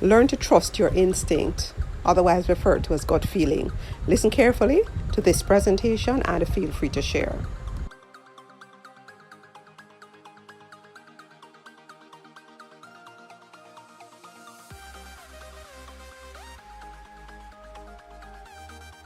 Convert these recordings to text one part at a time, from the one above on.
Learn to trust your instinct, otherwise referred to as gut feeling. Listen carefully to this presentation and feel free to share.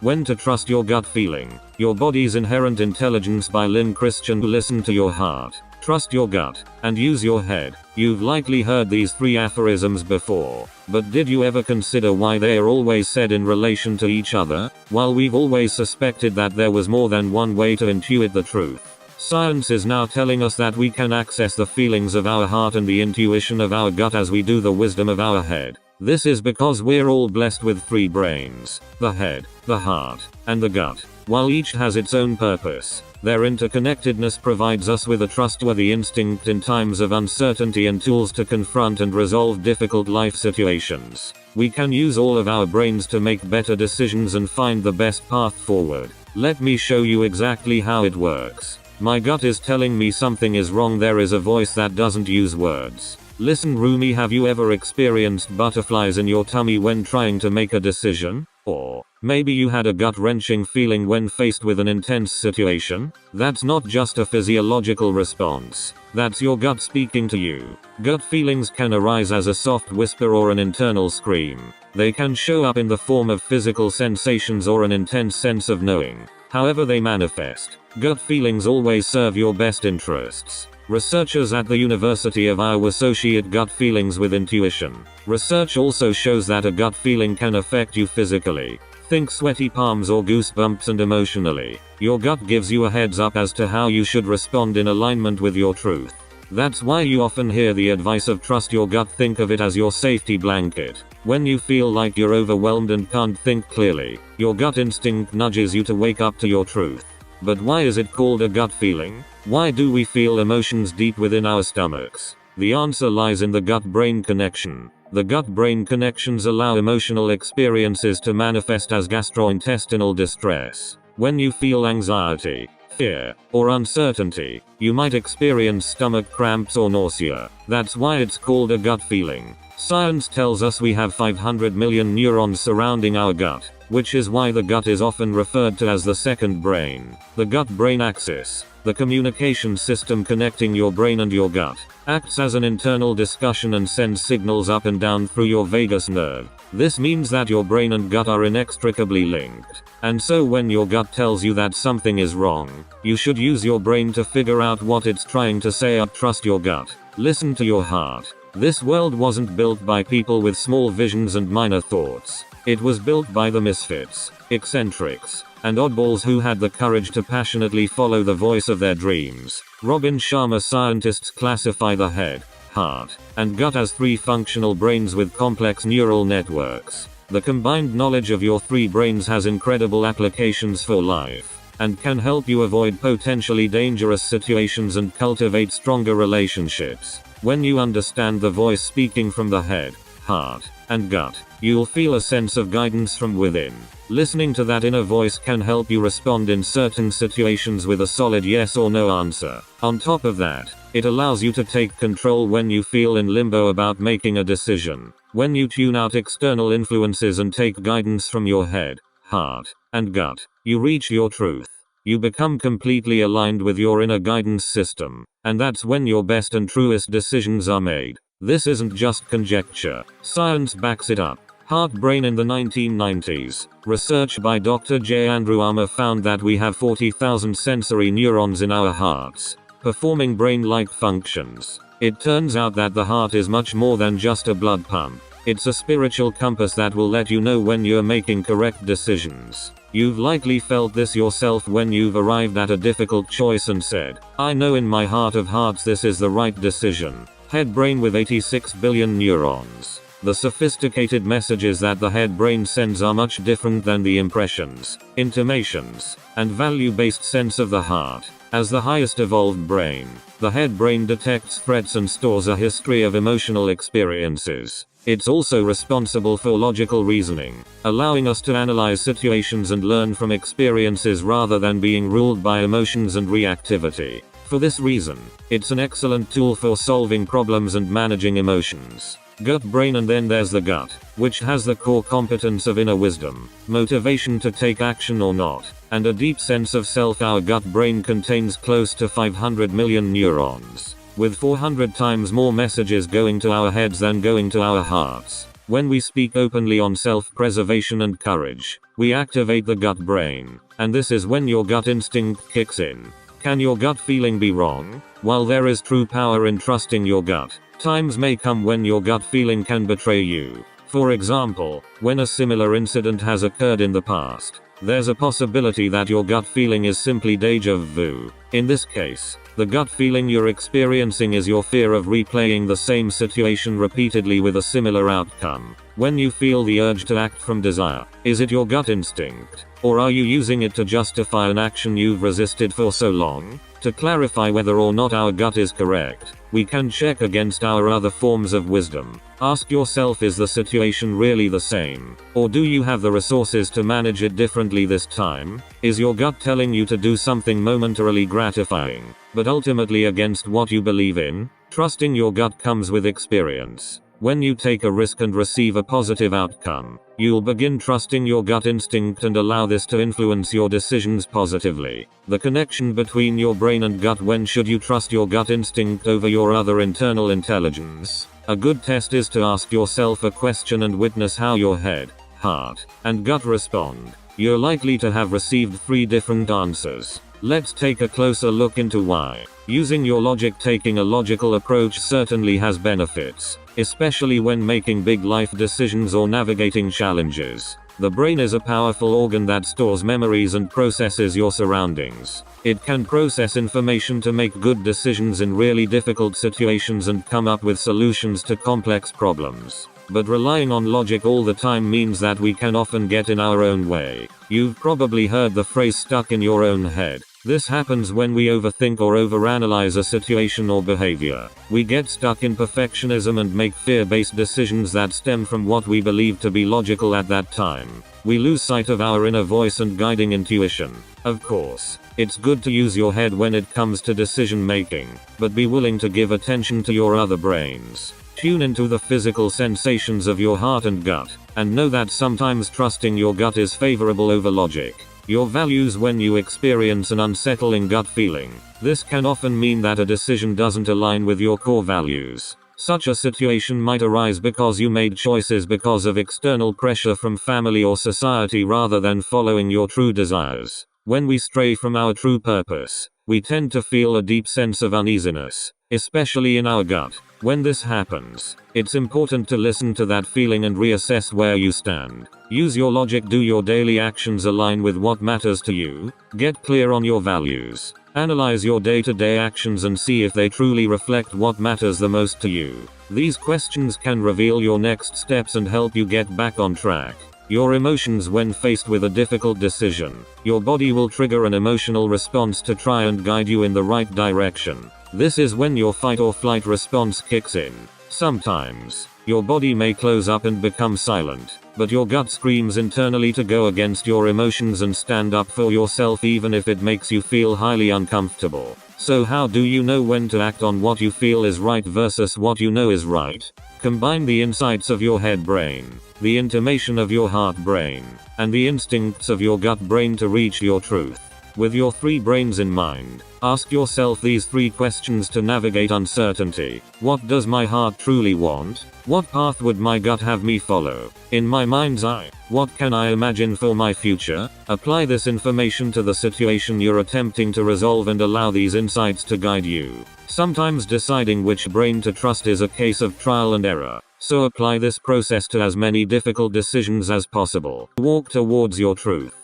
When to trust your gut feeling. Your body's inherent intelligence by Lynn Christian. Listen to your heart, trust your gut, and use your head. You've likely heard these 3 aphorisms before, but did you ever consider why they are always said in relation to each other? While we've always suspected that there was more than one way to intuit the truth, science is now telling us that we can access the feelings of our heart and the intuition of our gut as we do the wisdom of our head. This is because we're all blessed with 3 brains: the head, the heart, and the gut. While each has its own purpose, their interconnectedness provides us with a trustworthy instinct in times of uncertainty and tools to confront and resolve difficult life situations. We can use all of our brains to make better decisions and find the best path forward. Let me show you exactly how it works. My gut is telling me something is wrong. There is a voice that doesn't use words. Listen, Rumi, have you ever experienced butterflies in your tummy when trying to make a decision? Or maybe you had a gut-wrenching feeling when faced with an intense situation? That's not just a physiological response. That's your gut speaking to you. Gut feelings can arise as a soft whisper or an internal scream. They can show up in the form of physical sensations or an intense sense of knowing. However they manifest, gut feelings always serve your best interests. Researchers at the University of Iowa associate gut feelings with intuition. Research also shows that a gut feeling can affect you physically. Think sweaty palms or goosebumps, and emotionally, your gut gives you a heads up as to how you should respond in alignment with your truth. That's why you often hear the advice of trust your gut. Think of it as your safety blanket. When you feel like you're overwhelmed and can't think clearly, your gut instinct nudges you to wake up to your truth. But why is it called a gut feeling? Why do we feel emotions deep within our stomachs? The answer lies in the gut-brain connection. The gut-brain connections allow emotional experiences to manifest as gastrointestinal distress. When you feel anxiety, fear, or uncertainty, you might experience stomach cramps or nausea. That's why it's called a gut feeling. Science tells us we have 500 million neurons surrounding our gut, which is why the gut is often referred to as the second brain. The gut-brain axis, the communication system connecting your brain and your gut, acts as an internal discussion and sends signals up and down through your vagus nerve. This means that your brain and gut are inextricably linked. And so when your gut tells you that something is wrong, you should use your brain to figure out what it's trying to say. Trust your gut. Listen to your heart. This world wasn't built by people with small visions and minor thoughts. It was built by the misfits, eccentrics, and oddballs who had the courage to passionately follow the voice of their dreams. Robin Sharma. Scientists classify the head, heart, and gut as 3 functional brains with complex neural networks. The combined knowledge of your 3 brains has incredible applications for life, and can help you avoid potentially dangerous situations and cultivate stronger relationships. When you understand the voice speaking from the head, heart, and gut, you'll feel a sense of guidance from within. Listening to that inner voice can help you respond in certain situations with a solid yes or no answer. On top of that, it allows you to take control when you feel in limbo about making a decision. When you tune out external influences and take guidance from your head, heart, and gut, you reach your truth. You become completely aligned with your inner guidance system, and that's when your best and truest decisions are made. This isn't just conjecture. Science backs it up. Heart-brain. In the 1990s, research by Dr. J. Andrew Armour found that we have 40,000 sensory neurons in our hearts, performing brain-like functions. It turns out that the heart is much more than just a blood pump. It's a spiritual compass that will let you know when you're making correct decisions. You've likely felt this yourself when you've arrived at a difficult choice and said, "I know in my heart of hearts this is the right decision." Head brain. With 86 billion neurons, the sophisticated messages that the head brain sends are much different than the impressions, intimations, and value-based sense of the heart. As the highest evolved brain, the head brain detects threats and stores a history of emotional experiences. It's also responsible for logical reasoning, allowing us to analyze situations and learn from experiences rather than being ruled by emotions and reactivity. For this reason, it's an excellent tool for solving problems and managing emotions. gut, brain, and then there's the gut, which has the core competence of inner wisdom, motivation to take action or not, and a deep sense of self. Our gut brain contains close to 500 million neurons, with 400 times more messages going to our heads than going to our hearts. When we speak openly on self-preservation and courage, we activate the gut brain, and this is when your gut instinct kicks in. Can your gut feeling be wrong? While there is true power in trusting your gut, times may come when your gut feeling can betray you. For example, when a similar incident has occurred in the past, there's a possibility that your gut feeling is simply déjà vu. In this case, the gut feeling you're experiencing is your fear of replaying the same situation repeatedly with a similar outcome. When you feel the urge to act from desire, is it your gut instinct? Or are you using it to justify an action you've resisted for so long? To clarify whether or not our gut is correct, we can check against our other forms of wisdom. Ask yourself, is the situation really the same? Or do you have the resources to manage it differently this time? Is your gut telling you to do something momentarily gratifying, but ultimately against what you believe in? Trusting your gut comes with experience. When you take a risk and receive a positive outcome, you'll begin trusting your gut instinct and allow this to influence your decisions positively. The connection between your brain and gut. When should you trust your gut instinct over your other internal intelligence? A good test is to ask yourself a question and witness how your head, heart, and gut respond. You're likely to have received 3 different answers. Let's take a closer look into why. Using your logic. Taking a logical approach certainly has benefits, especially when making big life decisions or navigating challenges. The brain is a powerful organ that stores memories and processes your surroundings. It can process information to make good decisions in really difficult situations and come up with solutions to complex problems. But relying on logic all the time means that we can often get in our own way. You've probably heard the phrase stuck in your own head. This happens when we overthink or overanalyze a situation or behavior. We get stuck in perfectionism and make fear-based decisions that stem from what we believe to be logical at that time. We lose sight of our inner voice and guiding intuition. Of course, it's good to use your head when it comes to decision making, but be willing to give attention to your other brains. Tune into the physical sensations of your heart and gut, and know that sometimes trusting your gut is favorable over logic. Your values. When you experience an unsettling gut feeling, this can often mean that a decision doesn't align with your core values. Such a situation might arise because you made choices because of external pressure from family or society rather than following your true desires. When we stray from our true purpose, we tend to feel a deep sense of uneasiness, especially in our gut. When this happens, it's important to listen to that feeling and reassess where you stand. Use your logic. Do your daily actions align with what matters to you? Get clear on your values. Analyze your day-to-day actions and see if they truly reflect what matters the most to you. These questions can reveal your next steps and help you get back on track. Your emotions. When faced with a difficult decision, your body will trigger an emotional response to try and guide you in the right direction. This is when your fight or flight response kicks in. Sometimes, your body may close up and become silent, but your gut screams internally to go against your emotions and stand up for yourself even if it makes you feel highly uncomfortable. So how do you know when to act on what you feel is right versus what you know is right? Combine the insights of your head brain, the intimation of your heart brain, and the instincts of your gut brain to reach your truth. With your 3 brains in mind, ask yourself these 3 questions to navigate uncertainty. What does my heart truly want? What path would my gut have me follow? In my mind's eye, what can I imagine for my future? Apply this information to the situation you're attempting to resolve and allow these insights to guide you. Sometimes deciding which brain to trust is a case of trial and error, so apply this process to as many difficult decisions as possible. Walk towards your truth.